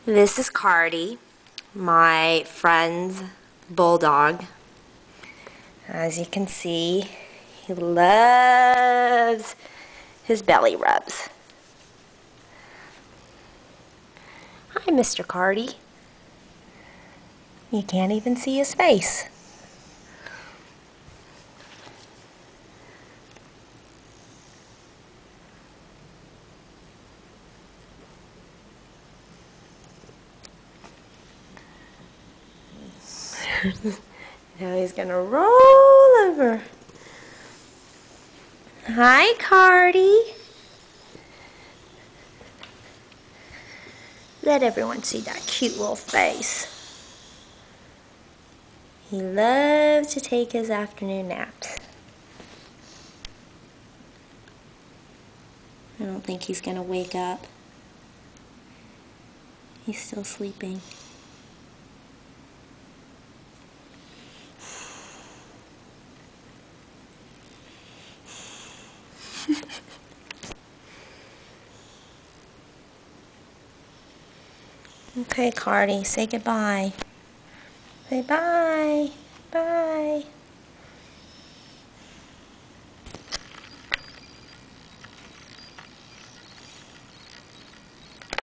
This is Cardi, my friend's bulldog. As you can see, he loves his belly rubs. Hi, Mr. Cardi. You can't even see his face. Now he's gonna roll over. Hi, Cardi. Let everyone see that cute little face. He loves to take his afternoon naps. I don't think he's gonna wake up. He's still sleeping. Okay, Cardi, say goodbye. Say bye. Bye.